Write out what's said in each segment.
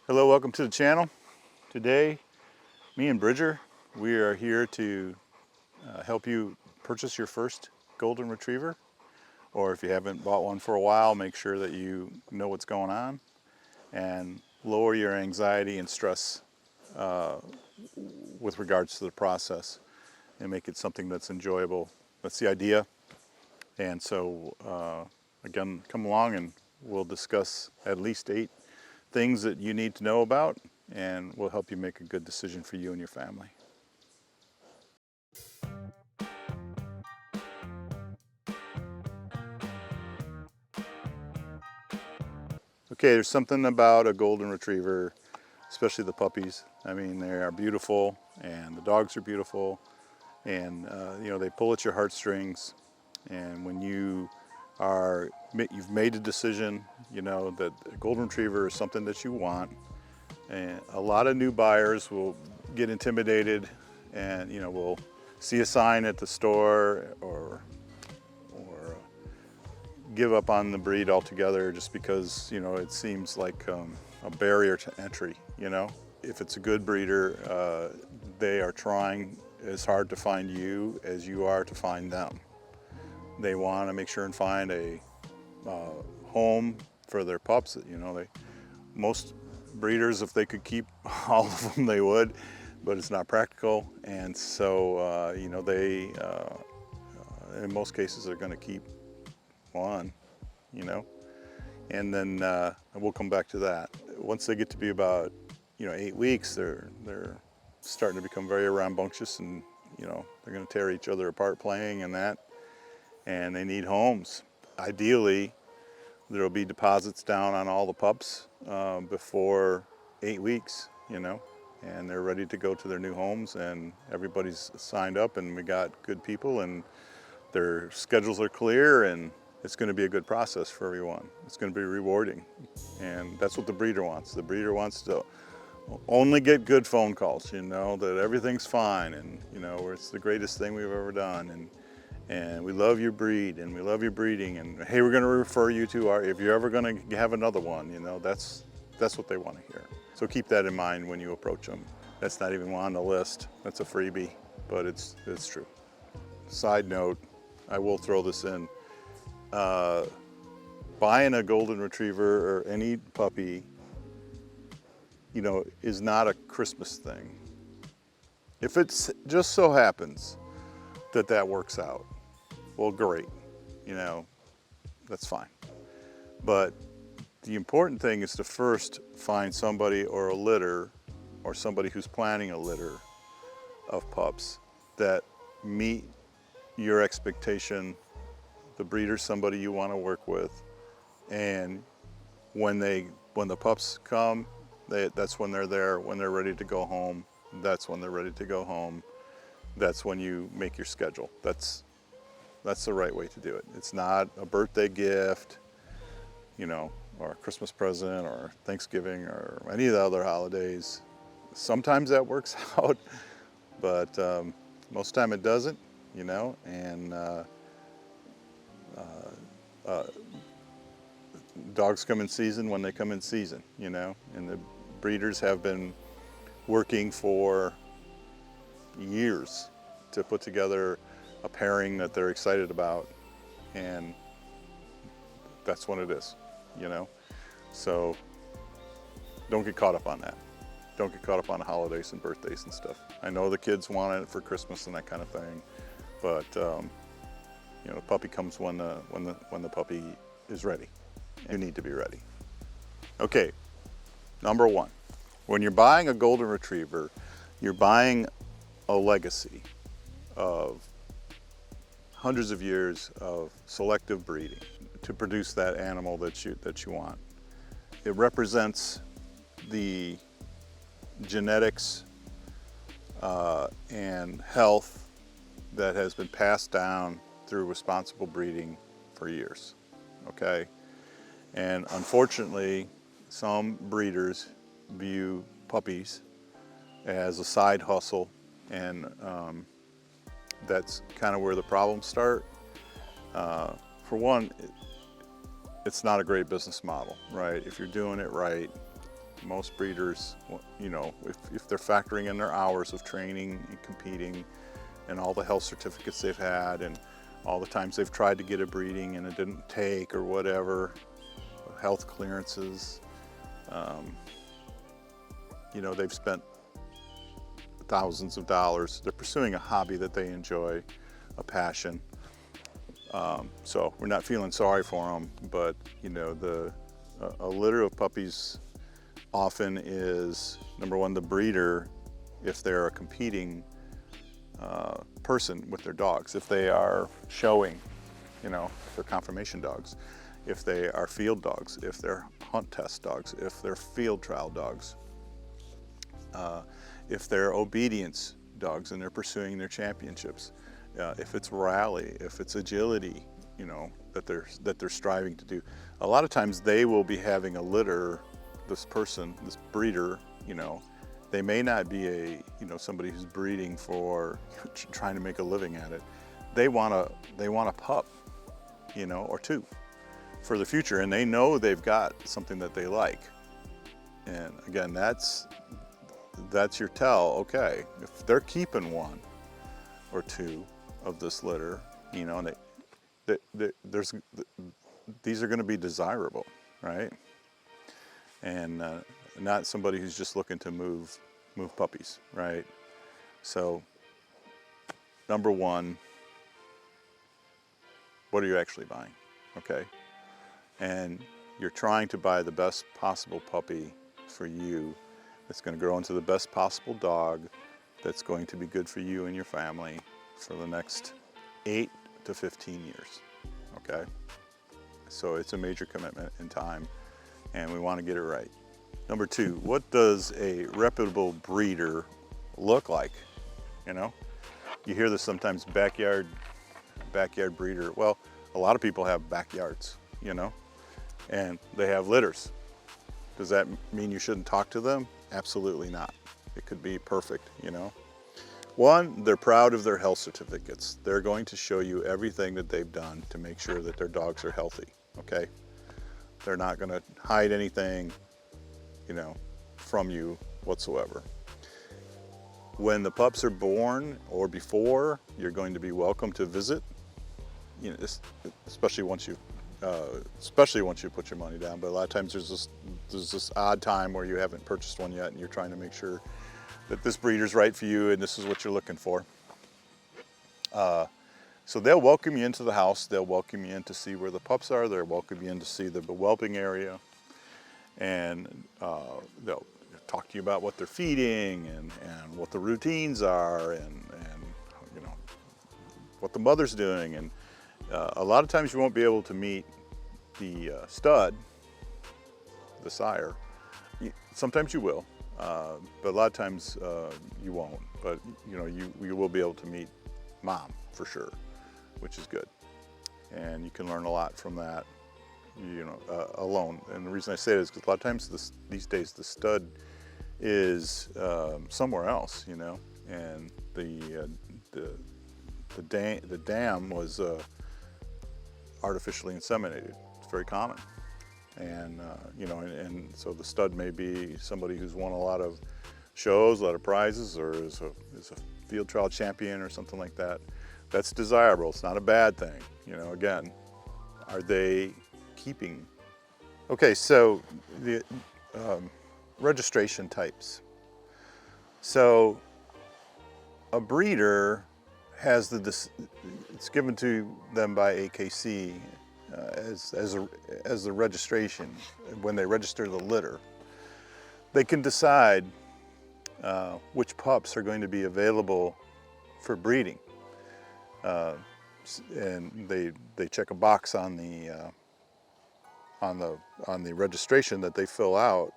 Hello, welcome to the channel. Today, me and Bridger, we are here to help you purchase your first golden retriever, or if you haven't bought one for a while, make sure that you know what's going on and lower your anxiety and stress with regards to the process and make it something that's enjoyable. That's the idea. And so again, come along and we'll discuss at least 8 things that you need to know about, and we'll help you make a good decision for you and your family. Okay, there's something about a golden retriever, especially the puppies. I mean, they are beautiful, and the dogs are beautiful, and you know, they pull at your heartstrings. And when you've made a decision, you know that a golden retriever is something that you want. And a lot of new buyers will get intimidated, and you know, will see a sign at the store or give up on the breed altogether just because, you know, it seems like a barrier to entry. You know, if it's a good breeder, they are trying as hard to find you as you are to find them. They want to make sure and find a home for their pups. You know, most breeders, if they could keep all of them, they would, but it's not practical. And so, you know, they, in most cases, are going to keep one, you know, and then we'll come back to that. Once they get to be about, you know, 8 weeks, they're starting to become very rambunctious, and you know, they're going to tear each other apart playing and that. And they need homes. Ideally, there will be deposits down on all the pups before 8 weeks, you know, and they're ready to go to their new homes, and everybody's signed up, and we got good people, and their schedules are clear, and it's going to be a good process for everyone. It's going to be rewarding, and that's what the breeder wants. The breeder wants to only get good phone calls, you know, that everything's fine, and you know, it's the greatest thing we've ever done, and we love your breed, and we love your breeding, and hey, we're going to refer you to our, if you're ever going to have another one, you know, that's what they want to hear. So keep that in mind when you approach them. That's not even on the list. That's a freebie, but it's true. Side note, I will throw this in. Buying a golden retriever or any puppy, you know, is not a Christmas thing. If it's just so happens that works out, well, great, you know, that's fine. But the important thing is to first find somebody or a litter, or somebody who's planning a litter of pups that meet your expectation. The breeder's somebody you want to work with, and when the pups come, that's when they're there. When they're ready to go home, that's when they're ready to go home. That's when you make your schedule. That's the right way to do it. It's not a birthday gift, you know, or a Christmas present, or Thanksgiving, or any of the other holidays. Sometimes that works out, but most time it doesn't, you know, and dogs come in season when they come in season, you know, and the breeders have been working for years to put together a pairing that they're excited about, and that's when it is, you know. So don't get caught up on that. Don't get caught up on the holidays and birthdays and stuff. I know the kids want it for Christmas and that kind of thing, but you know, the puppy comes when the puppy is ready. You need to be ready. Okay, number 1, when you're buying a golden retriever, you're buying a legacy of hundreds of years of selective breeding to produce that animal that you want. It represents the genetics and health that has been passed down through responsible breeding for years, okay? And unfortunately, some breeders view puppies as a side hustle, and that's kind of where the problems start. For one, it's not a great business model, right? If you're doing it right, Most breeders, you know, if they're factoring in their hours of training and competing and all the health certificates they've had and all the times they've tried to get a breeding and it didn't take or whatever, health clearances, you know, they've spent thousands of dollars. They're pursuing a hobby that they enjoy, a passion. So we're not feeling sorry for them, but you know, a litter of puppies often is, number one, the breeder, if they're a competing person with their dogs, if they are showing, you know, if they're conformation dogs, if they are field dogs, if they're hunt test dogs, if they're field trial dogs, if they're obedience dogs and they're pursuing their championships, if it's rally, if it's agility, you know, that they're striving to do. A lot of times they will be having a litter, this person, this breeder, you know, they may not be somebody who's breeding for trying to make a living at it. They want a pup, you know, or two for the future, and they know they've got something that they like. And again, that's your tell. Okay, if they're keeping one or two of this litter, you know, and these are going to be desirable, right? And not somebody who's just looking to move puppies, right? So, number one, what are you actually buying? Okay, and you're trying to buy the best possible puppy for you. That's going to grow into the best possible dog. That's going to be good for you and your family for the next 8 to 15 years. Okay, so it's a major commitment in time, and we want to get it right. Number two, what does a reputable breeder look like? You know, you hear this sometimes, backyard breeder. Well, a lot of people have backyards, you know, and they have litters. Does that mean you shouldn't talk to them? Absolutely not. It could be perfect, you know. One, they're proud of their health certificates. They're going to show you everything that they've done to make sure that their dogs are healthy, okay? They're not going to hide anything, you know, from you whatsoever. When the pups are born or before, you're going to be welcome to visit, you know, especially once you put your money down. But a lot of times there's this odd time where you haven't purchased one yet and you're trying to make sure that this breeder's right for you and this is what you're looking for. So they'll welcome you into the house. They'll welcome you in to see where the pups are. They'll welcome you in to see the whelping area. And they'll talk to you about what they're feeding and what the routines are and you know, what the mother's doing. And a lot of times you won't be able to meet the stud, the sire. Sometimes you will, but a lot of times you won't. But you know, you will be able to meet mom for sure, which is good. And you can learn a lot from that, you know, alone. And the reason I say it is because a lot of times these days the stud is somewhere else, you know, and the dam was artificially inseminated. It's very common, and you know, and so the stud may be somebody who's won a lot of shows, a lot of prizes, or is a field trial champion or something like that. That's desirable. It's not a bad thing, you know. Again, are they keeping? Okay, so the registration types. So a breeder has it's given to them by AKC as the registration. When they register the litter, they can decide which pups are going to be available for breeding, and they check a box on the registration that they fill out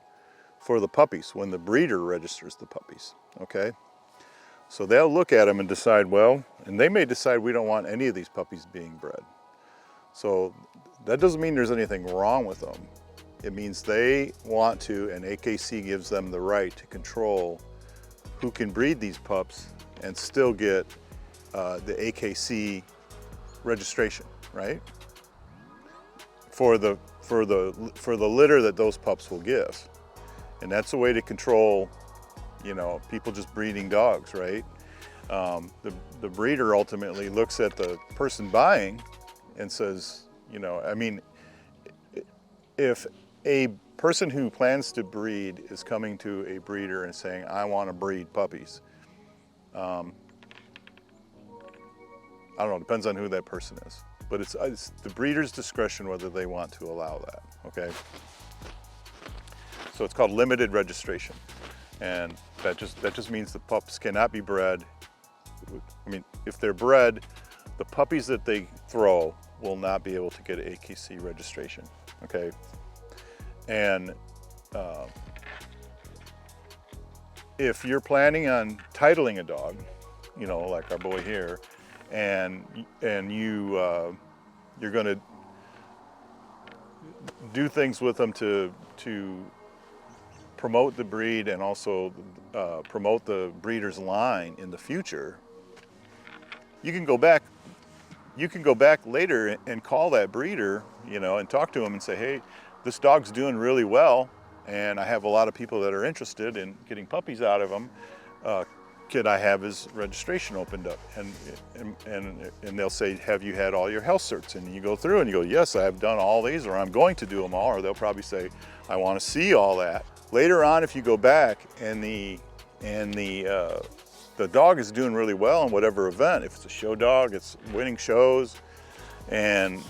for the puppies when the breeder registers the puppies. Okay. So they'll look at them and decide, well, and they may decide we don't want any of these puppies being bred. So that doesn't mean there's anything wrong with them. It means they want to, and AKC gives them the right to control who can breed these pups and still get the AKC registration, right? For the litter that those pups will give. And that's a way to control, you know, people just breeding dogs, right? The breeder ultimately looks at the person buying and says, you know, I mean, if a person who plans to breed is coming to a breeder and saying, I want to breed puppies, I don't know, it depends on who that person is. But it's the breeder's discretion whether they want to allow that, okay? So it's called limited registration. And that just means the pups cannot be bred. I mean, if they're bred, the puppies that they throw will not be able to get AKC registration, okay? And if you're planning on titling a dog, you know, like our boy here, and you're going to do things with them to promote the breed and also promote the breeder's line in the future, you can go back later and call that breeder, you know, and talk to him and say, hey, this dog's doing really well, and I have a lot of people that are interested in getting puppies out of him. Could I have his registration opened up? And they'll say, have you had all your health certs? And you go through and you go, yes, I've done all these, or I'm going to do them all, or they'll probably say, I want to see all that. Later on, if you go back and the dog is doing really well in whatever event, if it's a show dog, it's winning shows, and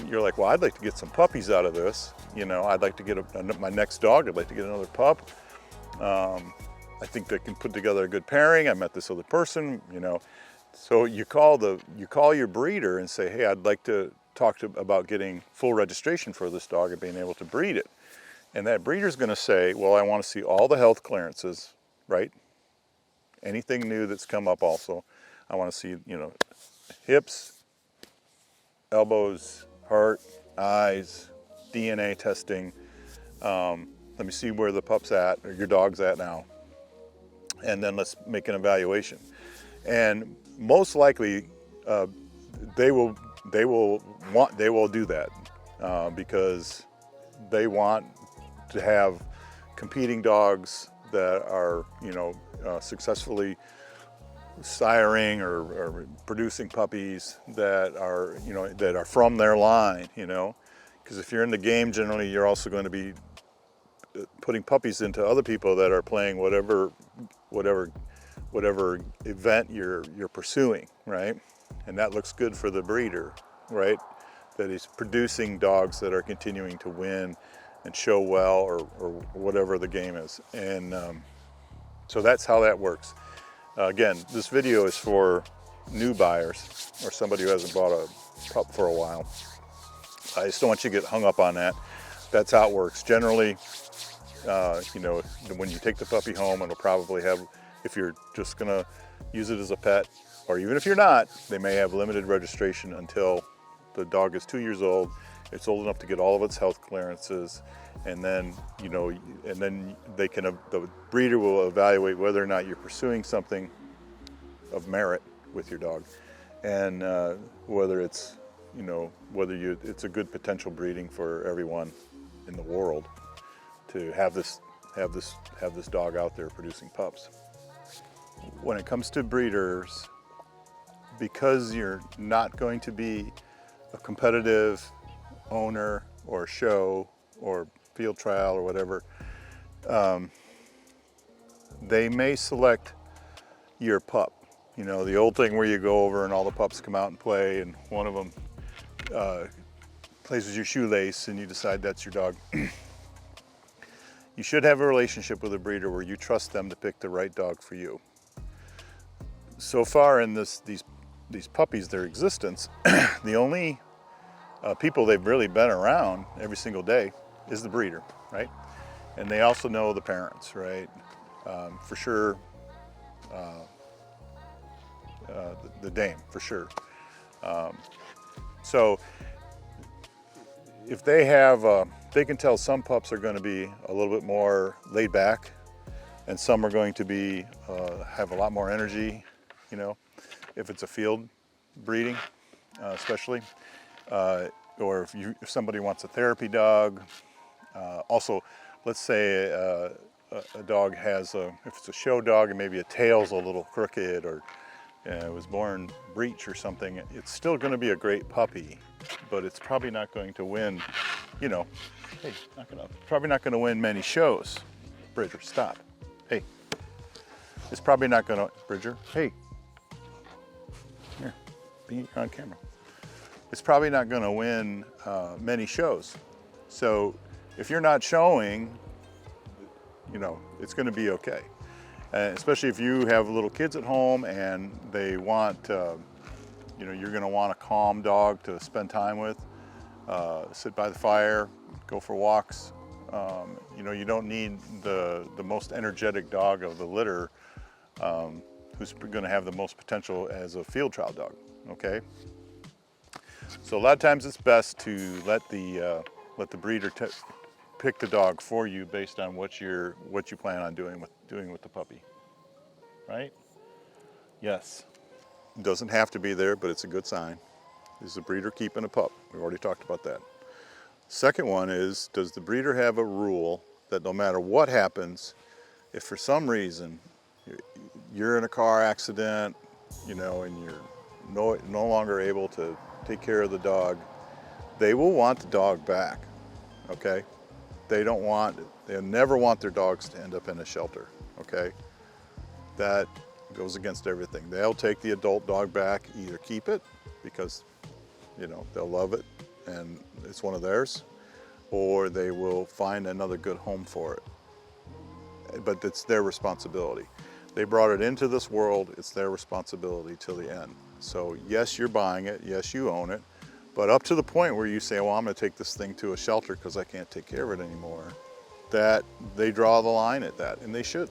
you're like, well, I'd like to get some puppies out of this. You know, I'd like to get my next dog, I'd like to get another pup. I think they can put together a good pairing. I met this other person, you know. So you call your breeder and say, hey, I'd like to talk about getting full registration for this dog and being able to breed it. And that breeder's going to say, well, I want to see all the health clearances, right? Anything new that's come up also. I want to see, you know, hips, elbows, heart, eyes, DNA testing. Let me see where the pup's at, or your dog's at now. And then let's make an evaluation. And most likely, they will do that because they want to have competing dogs that are, you know, successfully siring or producing puppies that are, you know, that are from their line, you know, because if you're in the game, generally you're also going to be putting puppies into other people that are playing whatever event you're pursuing, right? And that looks good for the breeder, right? That he's producing dogs that are continuing to win and show well, or whatever the game is. And so that's how that works. Again, this video is for new buyers or somebody who hasn't bought a pup for a while. I just don't want you to get hung up on that. That's how it works. Generally, you know, when you take the puppy home, it'll probably have, if you're just gonna use it as a pet, or even if you're not, they may have limited registration until the dog is 2 years old. It's old enough to get all of its health clearances, and then, you know, and then they can, the breeder will evaluate whether or not you're pursuing something of merit with your dog, and whether it's, you know, whether it's a good potential breeding for everyone in the world to have this dog out there producing pups. When it comes to breeders, because you're not going to be a competitive owner or show or field trial or whatever, they may select your pup. You know, the old thing where you go over and all the pups come out and play, and one of them plays with your shoelace and you decide that's your dog. You should have a relationship with a breeder where you trust them to pick the right dog for you. So far in these puppies, their existence, the only people they've really been around every single day is the breeder, right? And they also know the parents, right? For sure, the dame, for sure. So if they have, they can tell some pups are going to be a little bit more laid back, and some are going to be have a lot more energy. You know, if it's a field breeding, especially, or if somebody wants a therapy dog. Also, let's say a dog has if it's a show dog and maybe a tail's a little crooked, or it was born breech or something, it's still going to be a great puppy, but it's probably not going to win, you know, hey, probably not going to win many shows. Bridger, stop. Hey, it's probably not going to, Bridger, hey, here, be on camera. It's probably not going to win many shows. So if you're not showing, you know, it's going to be okay. Especially if you have little kids at home and they want, you know, you're going to want a calm dog to spend time with, sit by the fire, go for walks. You know, you don't need the most energetic dog of the litter who's going to have the most potential as a field trial dog, okay? So a lot of times it's best to let the breeder pick the dog for you based on what you plan on doing with the puppy, right? Yes. It doesn't have to be there, but it's a good sign. Is the breeder keeping a pup? We've already talked about that. Second one is, does the breeder have a rule that no matter what happens, if for some reason you're in a car accident, you know, and you're no longer able to take care of the dog, they will want the dog back, okay? They'll never want their dogs to end up in a shelter, okay? That goes against everything. They'll take the adult dog back, either keep it because, you know, they'll love it and it's one of theirs, or they will find another good home for it. But it's their responsibility. They brought it into this world, it's their responsibility till the end. So yes, you're buying it, yes, you own it, but up to the point where you say, well, I'm gonna take this thing to a shelter because I can't take care of it anymore, that they draw the line at that, and they should.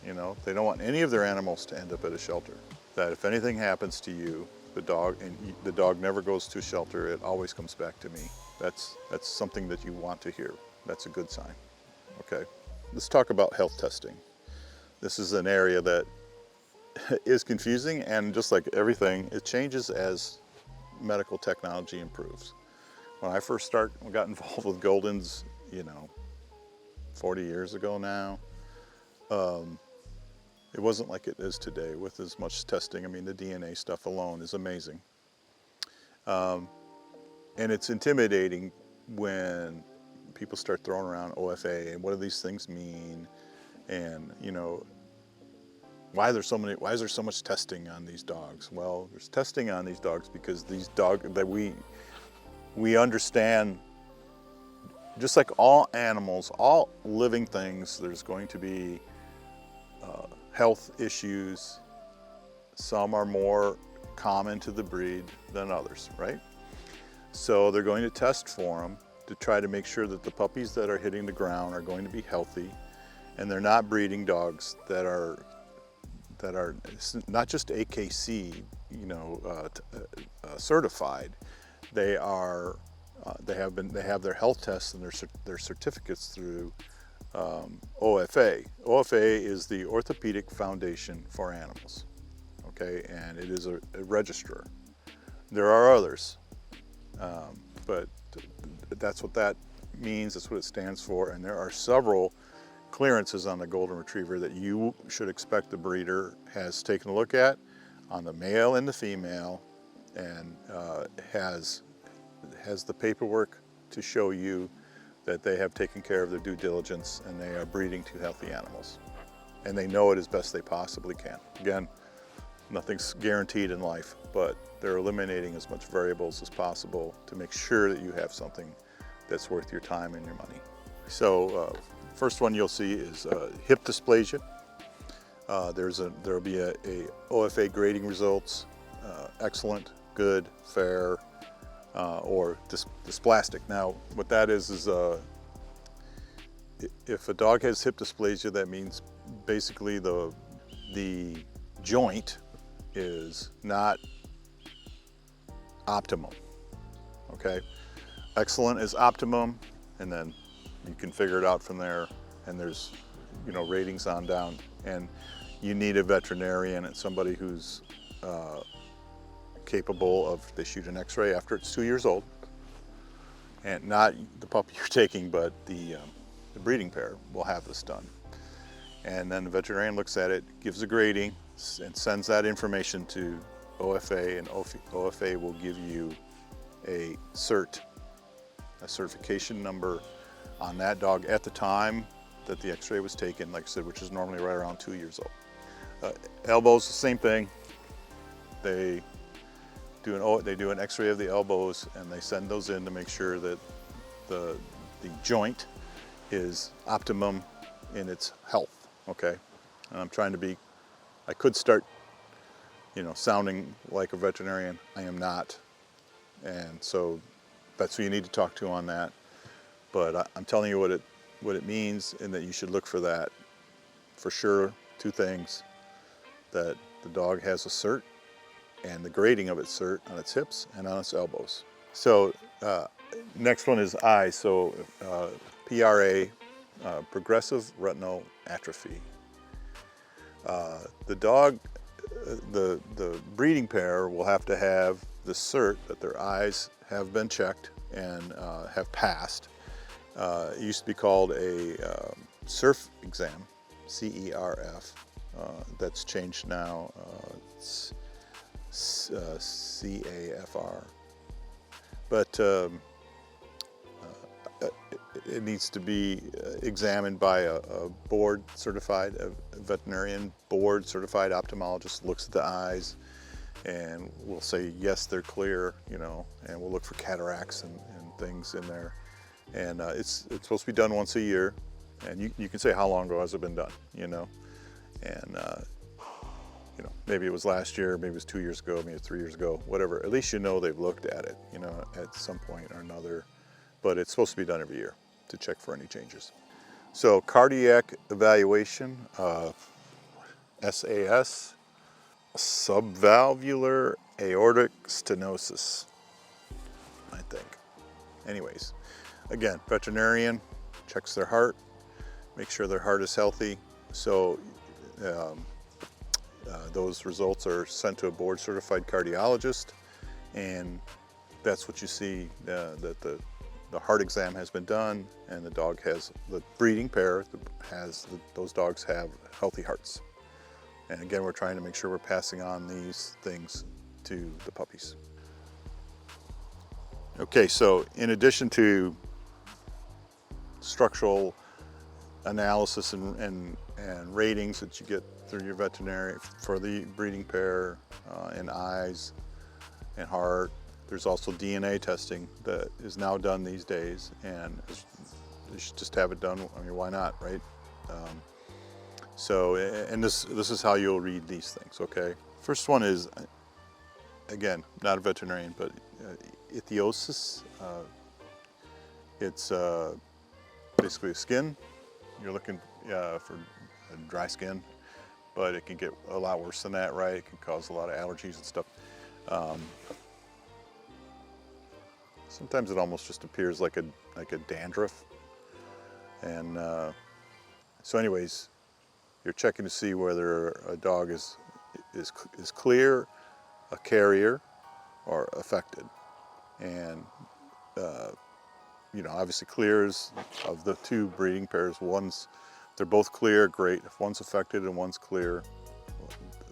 You know, they don't want any of their animals to end up at a shelter. That if anything happens to you, the dog never goes to a shelter, it always comes back to me. That's something that you want to hear. That's a good sign, okay? Let's talk about health testing. This is an area that is confusing, and just like everything, it changes as medical technology improves. When I first got involved with Goldens, you know, 40 years ago now, it wasn't like it is today with as much testing. I mean, the DNA stuff alone is amazing. And it's intimidating when people start throwing around OFA and what do these things mean, and you know, why is there so much testing on these dogs? Well, there's testing on these dogs because these dogs that we understand, just like all animals, all living things, there's going to be health issues. Some are more common to the breed than others, right? So they're going to test for them to try to make sure that the puppies that are hitting the ground are going to be healthy, and they're not breeding dogs that are not just AKC, you know, certified. They have their health tests and their certificates through OFA. OFA is the Orthopedic Foundation for Animals, okay, and it is a registrar. There are others, but that's what that means. That's what it stands for, and there are several clearances on the Golden Retriever that you should expect the breeder has taken a look at on the male and the female, and has the paperwork to show you that they have taken care of their due diligence and they are breeding two healthy animals. And they know it as best they possibly can. Again, nothing's guaranteed in life, but they're eliminating as much variables as possible to make sure that you have something that's worth your time and your money. So first one you'll see is hip dysplasia. There'll be a OFA grading results, excellent, good, fair, or dysplastic. Now, what that is if a dog has hip dysplasia, that means basically the joint is not optimum, okay? Excellent is optimum, and then you can figure it out from there, and there's, you know, ratings on down, and you need a veterinarian and somebody who's capable of, they shoot an x-ray after it's 2 years old, and not the puppy you're taking, but the breeding pair will have this done. And then the veterinarian looks at it, gives a grading, and sends that information to OFA, and OFA will give you a certification number on that dog at the time that the x-ray was taken, like I said, which is normally right around 2 years old. Elbows, the same thing. They do an x-ray of the elbows, and they send those in to make sure that the joint is optimum in its health, okay? And I'm trying to be, I could start, sounding like a veterinarian. I am not. And so that's who you need to talk to on that. But I'm telling you what it means, and that you should look for that. For sure, 2 things: that the dog has a cert, and the grading of its cert on its hips and on its elbows. So next one is eyes. So PRA, progressive retinal atrophy. The dog, the breeding pair will have to have the cert that their eyes have been checked and have passed. It used to be called a CERF exam, CERF. That's changed now. It's CAFR. But it needs to be examined by a board certified, a veterinarian board certified ophthalmologist looks at the eyes and will say, yes, they're clear, and we'll look for cataracts and things in there. And it's supposed to be done once a year. And you can say, how long ago has it been done, And, maybe it was last year, maybe it was 2 years ago, maybe 3 years ago, whatever. At least they've looked at it, at some point or another. But it's supposed to be done every year to check for any changes. So cardiac evaluation, SAS, subvalvular aortic stenosis, I think. Anyways, again, veterinarian checks their heart, make sure their heart is healthy. So those results are sent to a board certified cardiologist, and that's what you see, that the heart exam has been done, and the dog has, the breeding pair those dogs have healthy hearts. And again, we're trying to make sure we're passing on these things to the puppies. Okay, so in addition to structural analysis and ratings that you get through your veterinary for the breeding pair in eyes and heart, there's also DNA testing that is now done these days, and you should just have it done. I mean, why not, right? And this is how you'll read these things, okay? First one is, again, not a veterinarian, but ichthyosis. It's basically skin. You're looking for dry skin, but it can get a lot worse than that, right? It can cause a lot of allergies and stuff. Sometimes it almost just appears like a dandruff. And so anyways, you're checking to see whether a dog is clear, a carrier, or affected. And obviously clears of the 2 breeding pairs. They're both clear, great. If one's affected and one's clear,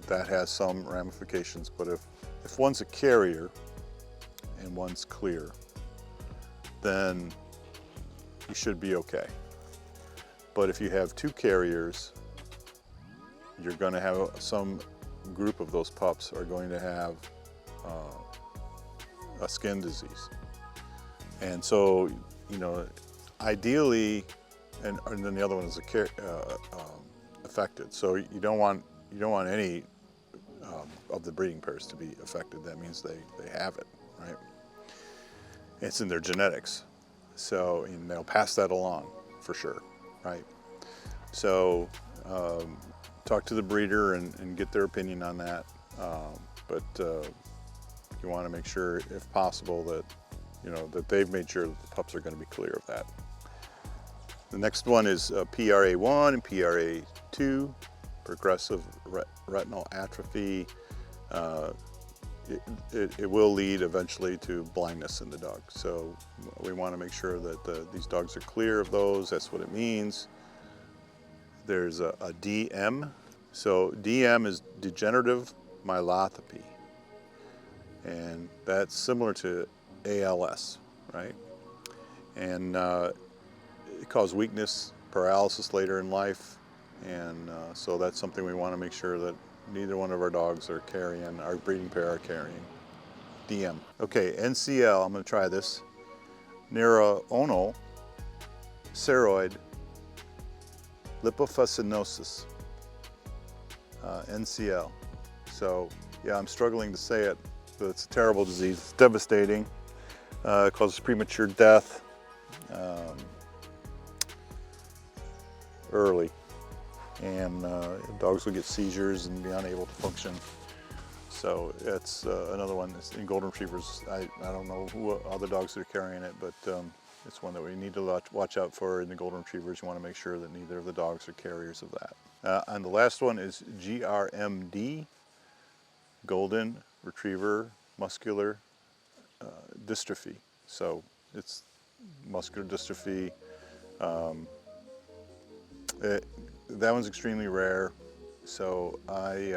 that has some ramifications. But if one's a carrier and one's clear, then you should be okay. But if you have 2 carriers, you're going to have some group of those pups are going to have a skin disease. And so, ideally, and then the other one is affected. So you don't want any of the breeding pairs to be affected. That means they have it, right? It's in their genetics. So they'll pass that along for sure, right? So talk to the breeder and get their opinion on that. But you want to make sure, if possible, that that they've made sure that the pups are going to be clear of that. The next one is PRA1 and PRA2, progressive retinal atrophy. It will lead eventually to blindness in the dog. So we want to make sure that these dogs are clear of those. That's what it means. There's a DM. So DM is degenerative myelopathy, and that's similar to ALS, right? And it causes weakness, paralysis later in life, and so that's something we want to make sure that neither one of our dogs are carrying, our breeding pair are carrying. DM. Okay, NCL, I'm going to try this. Neuronal ceroid lipofuscinosis, NCL. So yeah, I'm struggling to say it, but it's a terrible disease. It's devastating. It causes premature death early, and dogs will get seizures and be unable to function. So it's another one. In golden retrievers, I don't know who other dogs that are carrying it, but it's one that we need to watch out for in the golden retrievers. You want to make sure that neither of the dogs are carriers of that. And the last one is GRMD, golden retriever muscular dystrophy. So it's muscular dystrophy. That one's extremely rare. So I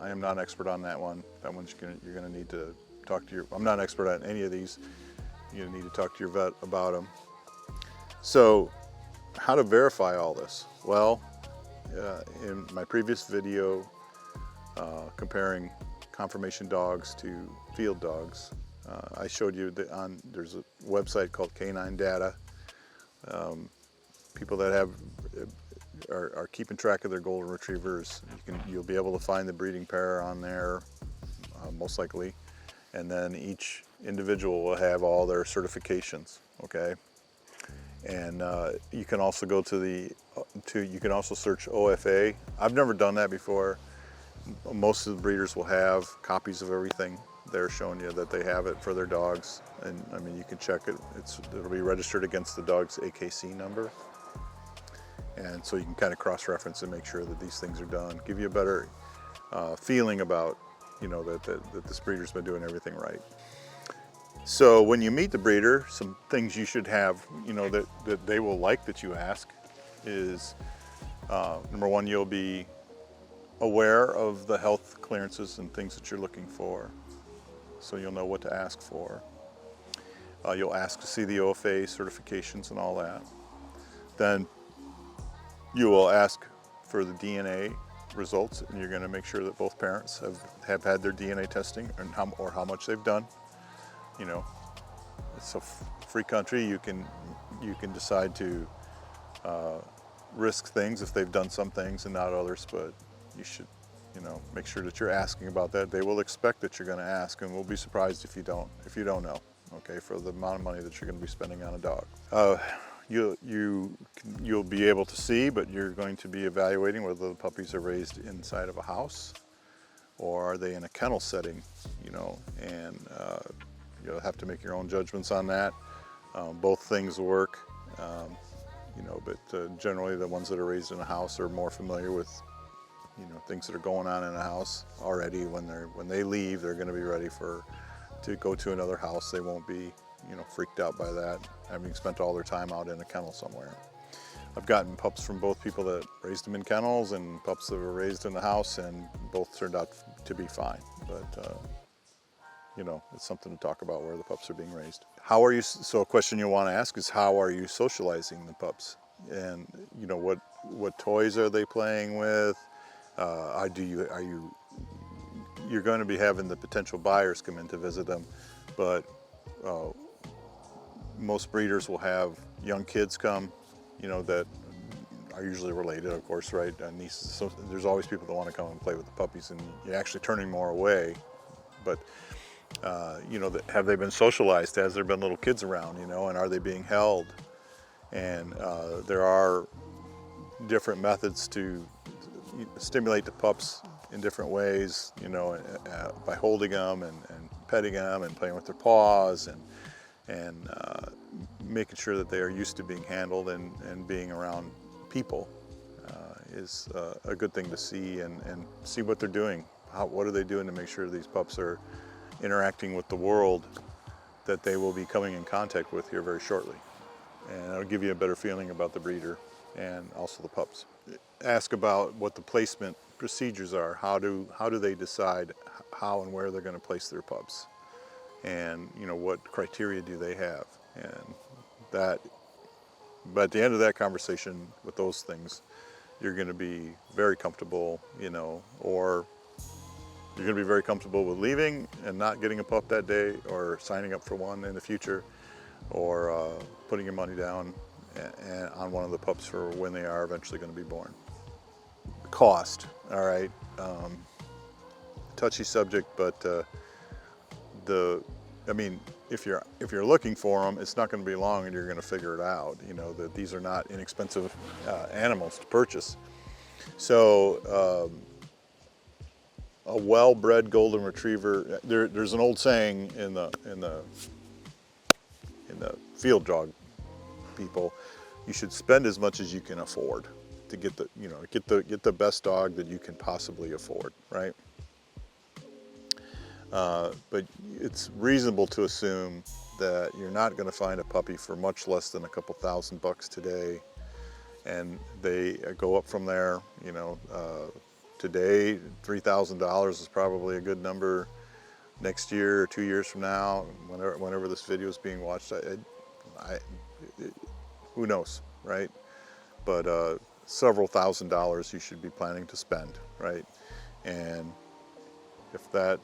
am not an expert on that one. That one's you're going to need to talk to your. I'm not an expert on any of these. You're going to need to talk to your vet about them. So, how to verify all this? Well, in my previous video comparing conformation dogs to field dogs, I showed you that there's a website called Canine Data. People that are keeping track of their golden retrievers, you'll be able to find the breeding pair on there, most likely, and then each individual will have all their certifications. Okay, and you can also go to you can also search OFA. I've never done that before. Most of the breeders will have copies of everything. They're showing you that they have it for their dogs, and I mean, you can check it. It'll be registered against the dog's AKC number. And so you can kind of cross-reference and make sure that these things are done. Give you a better feeling about, that this breeder's been doing everything right. So when you meet the breeder, some things you should have, that they will like that you ask is, number one, you'll be aware of the health clearances and things that you're looking for. So you'll know what to ask for. You'll ask to see the OFA certifications and all that. Then you will ask for the DNA results, and you're going to make sure that both parents have had their DNA testing and how much they've done. It's a free country. You can decide to risk things if they've done some things and not others, but you should make sure that you're asking about that. They will expect that you're going to ask, and we'll be surprised if you don't know. Okay, for the amount of money that you're going to be spending on a dog. You'll be able to see, but you're going to be evaluating whether the puppies are raised inside of a house or are they in a kennel setting, and you'll have to make your own judgments on that. Both things work, but generally the ones that are raised in a house are more familiar with things that are going on in a house already. When they leave, they're going to be ready to go to another house. They won't be freaked out by that, having spent all their time out in a kennel somewhere. I've gotten pups from both people that raised them in kennels and pups that were raised in the house, and both turned out to be fine. But it's something to talk about where the pups are being raised. How are you? So a question you want to ask is, how are you socializing the pups? And what toys are they playing with? You're going to be having the potential buyers come in to visit them, but most breeders will have young kids come, that are usually related, of course, right? Nieces. So there's always people that want to come and play with the puppies, and you're actually turning more away. But have they been socialized? Has there been little kids around? And are they being held? And there are different methods to stimulate the pups in different ways, by holding them and petting them and playing with their paws and making sure that they are used to being handled and being around people is a good thing to see, and see what they're doing. What are they doing to make sure these pups are interacting with the world that they will be coming in contact with here very shortly. And that'll give you a better feeling about the breeder and also the pups. ask about what the placement procedures are. How do they decide how and where they're going to place their pups, and what criteria do they have, and that. But at the end of that conversation with those things, you're going to be very comfortable, or you're going to be very comfortable with leaving and not getting a pup that day, or signing up for one in the future, or putting your money down on one of the pups for when they are eventually going to be born. Cost, all right, touchy subject, but if you're looking for them, it's not going to be long, and you're going to figure it out. That these are not inexpensive animals to purchase. So a well-bred golden retriever. There's an old saying in the field dog people: you should spend as much as you can afford to get the best dog that you can possibly afford, right? But it's reasonable to assume that you're not going to find a puppy for much less than a couple $1,000 today, and they go up from there. Today $3,000 is probably a good number. Next year or 2 years from now, whenever this video is being watched, who knows, right? But several $1,000s you should be planning to spend, right? And if that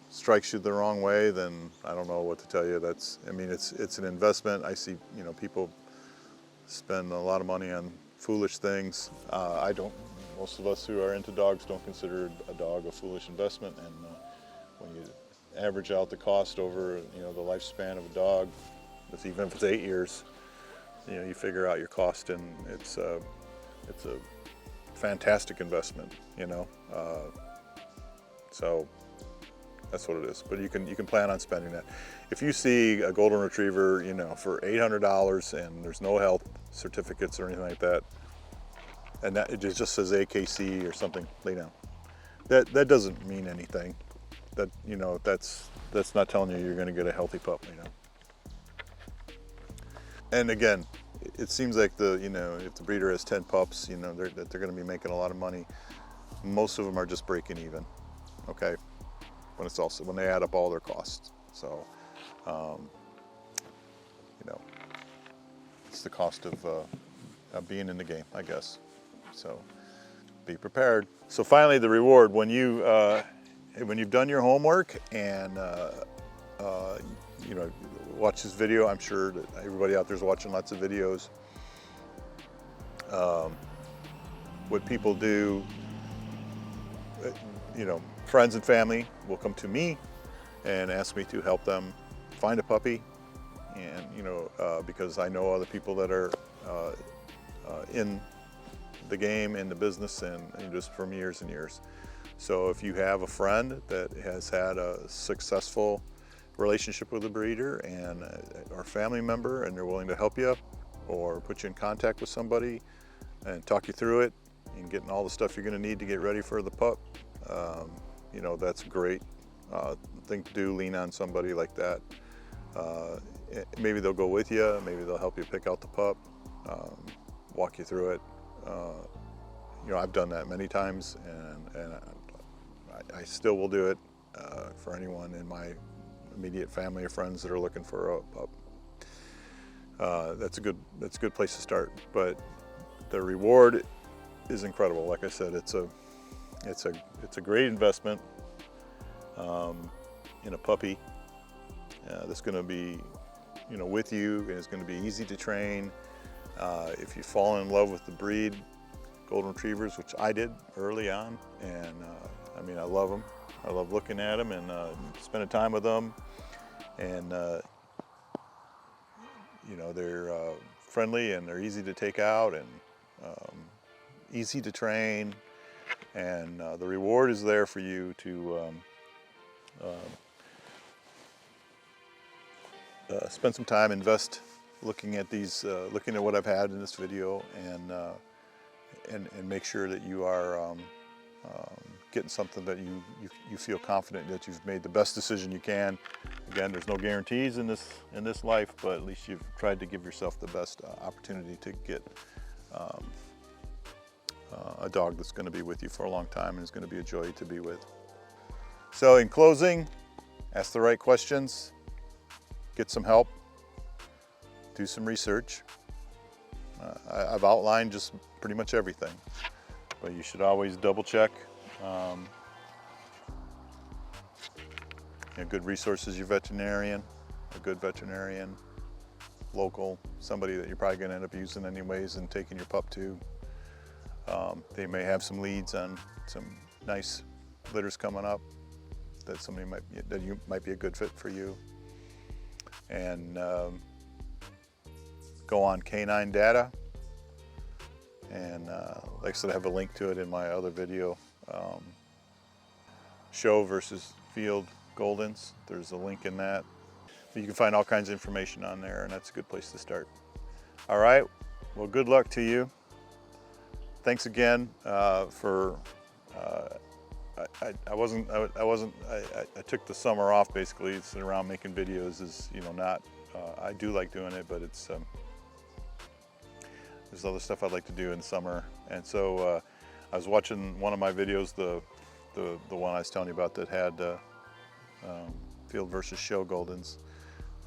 strikes you the wrong way, then I don't know what to tell you. It's an investment. I see, people spend a lot of money on foolish things. I don't. Most of us who are into dogs don't consider a dog a foolish investment. And when you average out the cost over, the lifespan of a dog, even if it's 8 years, you figure out your cost, and it's a fantastic investment. So that's what it is. But you can plan on spending that. If you see a golden retriever, for $800 and there's no health certificates or anything like that, and that it just says AKC or something, lay down. That doesn't mean anything. That's not telling you you're going to get a healthy pup. And again, it seems like if the breeder has 10 pups, they're going to be making a lot of money. Most of them are just breaking even. Okay, when they add up all their costs. So, it's the cost of being in the game, I guess. So, be prepared. So finally, the reward when you've done your homework and watch this video. I'm sure that everybody out there is watching lots of videos. What people do, friends and family will come to me and ask me to help them find a puppy, and because I know other people that are in the game, in the business, and just from years and years. So if you have a friend that has had a successful relationship with a breeder and or family member, and they're willing to help you or put you in contact with somebody and talk you through it and getting all the stuff you're going to need to get ready for the pup, that's a great thing to do. Lean on somebody like that. Maybe they'll go with you, maybe they'll help you pick out the pup, walk you through it. I've done that many times, and I still will do it for anyone in my immediate family or friends that are looking for a pup. That's a good place to start. But the reward is incredible. Like I said, it's a great investment in a puppy that's going to be with you, and it's going to be easy to train. If you fall in love with the breed, golden retrievers, which I did early on, and I love them. I love looking at them and spending time with them, and they're friendly, and they're easy to take out, and easy to train, and the reward is there for you to spend some time, invest, looking at these, looking at what I've had in this video, and make sure that you are getting something that you feel confident that you've made the best decision you can. Again, there's no guarantees in this life, but at least you've tried to give yourself the best opportunity to get a dog that's going to be with you for a long time and is going to be a joy to be with. So in closing, ask the right questions, get some help, do some research. I've outlined just pretty much everything, but you should always double check. A good resource is your veterinarian, a good veterinarian, local, somebody that you're probably going to end up using anyways and taking your pup to. They may have some leads on some nice litters coming up that might be a good fit for you. And go on Canine Data, and like I said, I have a link to it in my other video. Show versus field Goldens. There's a link in that. You can find all kinds of information on there, and that's a good place to start. All right, well, good luck to you. Thanks again for. I took the summer off basically, sitting around making videos. Is not. I do like doing it, but it's there's other stuff I'd like to do in summer. And so I was watching one of my videos, the one I was telling you about that had field versus show Goldens,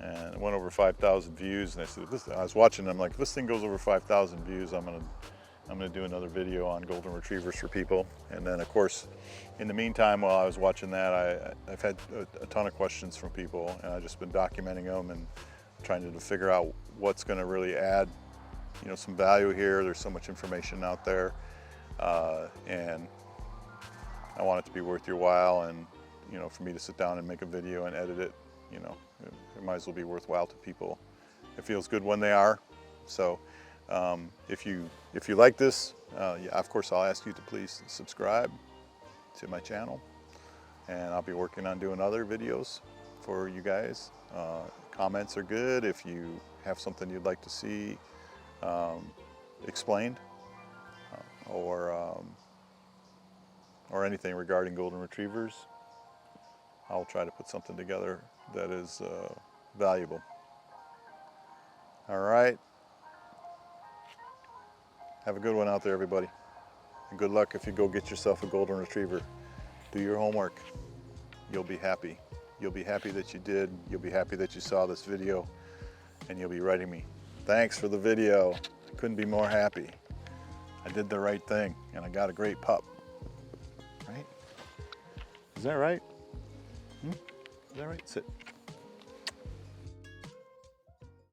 and it went over 5,000 views. And I said, I was watching, I'm like, if this thing goes over 5,000 views, I'm gonna do another video on golden retrievers for people. And then of course, in the meantime, while I was watching that, I've had a ton of questions from people, and I've just been documenting them and trying to figure out what's going to really add, some value here. There's so much information out there, and I want it to be worth your while. And for me to sit down and make a video and edit it, it might as well be worthwhile to people. It feels good when they are. So if you like this, yeah, of course I'll ask you to please subscribe to my channel, and I'll be working on doing other videos for you guys. Comments are good. If you have something you'd like to see explained, or anything regarding golden retrievers, I'll try to put something together that is valuable. All right. Have a good one out there, everybody. And good luck if you go get yourself a golden retriever. Do your homework. You'll be happy. You'll be happy that you did. You'll be happy that you saw this video, and you'll be writing me, thanks for the video. I couldn't be more happy. I did the right thing, and I got a great pup. Right? Is that right? Is that right? Sit.